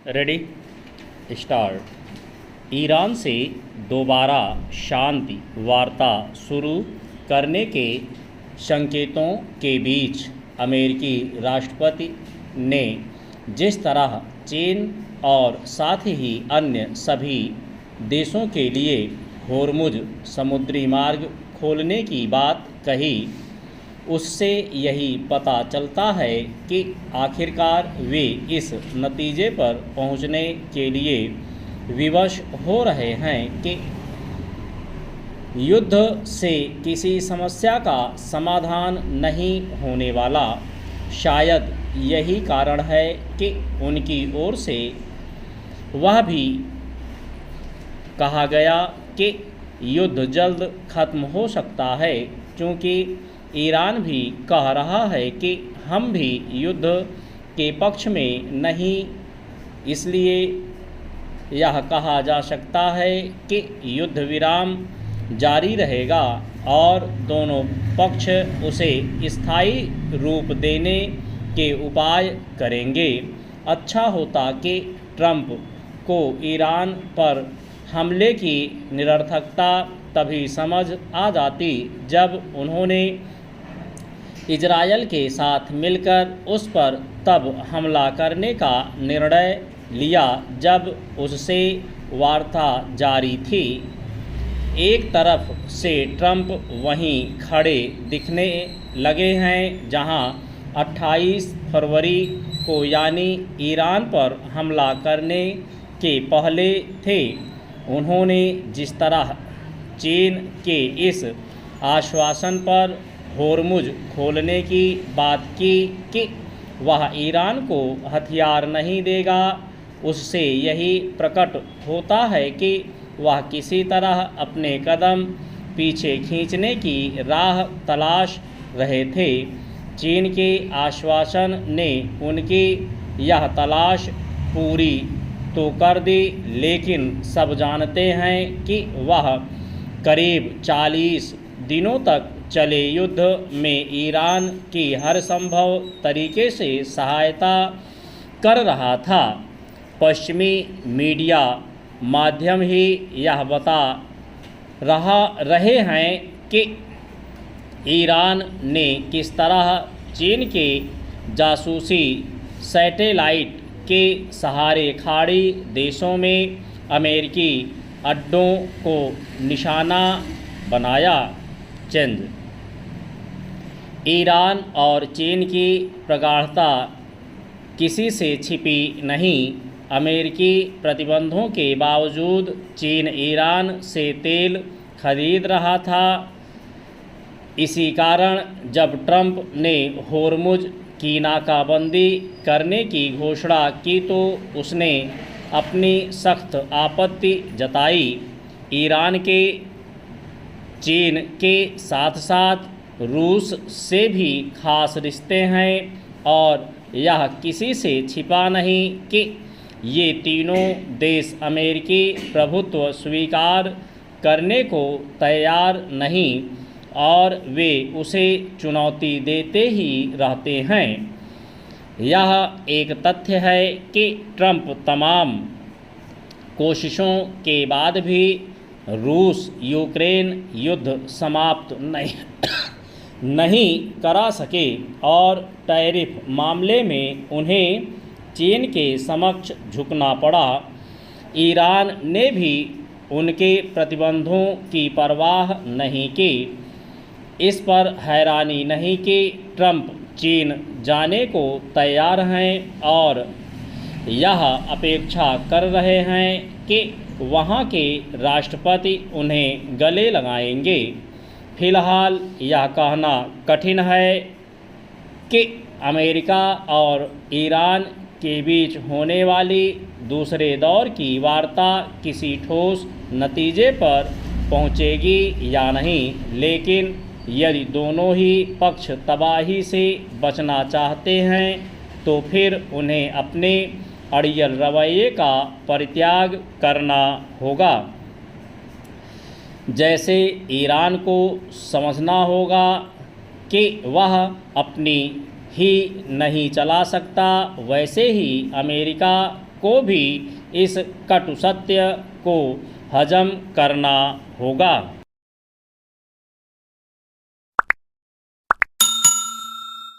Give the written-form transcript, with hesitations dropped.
Ready start. Iran से दोबारा शांति वार्ता शुरू करने के संकेतों के बीच अमेरिकी राष्ट्रपति ने जिस तरह चीन और साथ ही अन्य सभी देशों के लिए होर्मुज समुद्री मार्ग खोलने की बात कही, उससे यही पता चलता है कि आखिरकार वे इस नतीजे पर पहुंचने के लिए विवश हो रहे हैं कि युद्ध से किसी समस्या का समाधान नहीं होने वाला। शायद यही कारण है कि उनकी ओर से वह भी कहा गया कि युद्ध जल्द खत्म हो सकता है, क्योंकि ईरान भी कह रहा है कि हम भी युद्ध के पक्ष में नहीं। इसलिए यह कहा जा सकता है कि युद्ध विराम जारी रहेगा और दोनों पक्ष उसे स्थायी रूप देने के उपाय करेंगे। अच्छा होता कि ट्रंप को ईरान पर हमले की निरर्थकता तभी समझ आ जाती जब उन्होंने इजरायल के साथ मिलकर उस पर तब हमला करने का निर्णय लिया जब उससे वार्ता जारी थी। एक तरफ से ट्रंप वहीं खड़े दिखने लगे हैं जहां 28 फरवरी को यानी ईरान पर हमला करने के पहले थे। उन्होंने जिस तरह चीन के इस आश्वासन पर होर्मुज खोलने की बात की कि वह ईरान को हथियार नहीं देगा, उससे यही प्रकट होता है कि वह किसी तरह अपने कदम पीछे खींचने की राह तलाश रहे थे। चीन के आश्वासन ने उनकी यह तलाश पूरी तो कर दी, लेकिन सब जानते हैं कि वह करीब 40 दिनों तक चले युद्ध में ईरान की हर संभव तरीके से सहायता कर रहा था। पश्चिमी मीडिया माध्यम ही यह बता रहे हैं कि ईरान ने किस तरह चीन के जासूसी सैटेलाइट के सहारे खाड़ी देशों में अमेरिकी अड्डों को निशाना बनाया। चंद ईरान और चीन की प्रगाढ़ता किसी से छिपी नहीं। अमेरिकी प्रतिबंधों के बावजूद चीन ईरान से तेल खरीद रहा था। इसी कारण जब ट्रंप ने होर्मुज की नाकाबंदी करने की घोषणा की तो उसने अपनी सख्त आपत्ति जताई। ईरान के चीन के साथ साथ रूस से भी खास रिश्ते हैं और यह किसी से छिपा नहीं कि ये तीनों देश अमेरिकी प्रभुत्व स्वीकार करने को तैयार नहीं और वे उसे चुनौती देते ही रहते हैं। यह एक तथ्य है कि ट्रंप तमाम कोशिशों के बाद भी रूस यूक्रेन युद्ध समाप्त नहीं करा सके और टैरिफ मामले में उन्हें चीन के समक्ष झुकना पड़ा। ईरान ने भी उनके प्रतिबंधों की परवाह नहीं की। इस पर हैरानी नहीं कि ट्रंप चीन जाने को तैयार हैं और यह अपेक्षा कर रहे हैं कि वहां के राष्ट्रपति उन्हें गले लगाएंगे। फिलहाल यह कहना कठिन है कि अमेरिका और ईरान के बीच होने वाली दूसरे दौर की वार्ता किसी ठोस नतीजे पर पहुंचेगी या नहीं, लेकिन यदि दोनों ही पक्ष तबाही से बचना चाहते हैं तो फिर उन्हें अपने अड़ियल रवैये का परित्याग करना होगा। जैसे ईरान को समझना होगा कि वह अपनी ही नहीं चला सकता, वैसे ही अमेरिका को भी इस कटु सत्य को हजम करना होगा।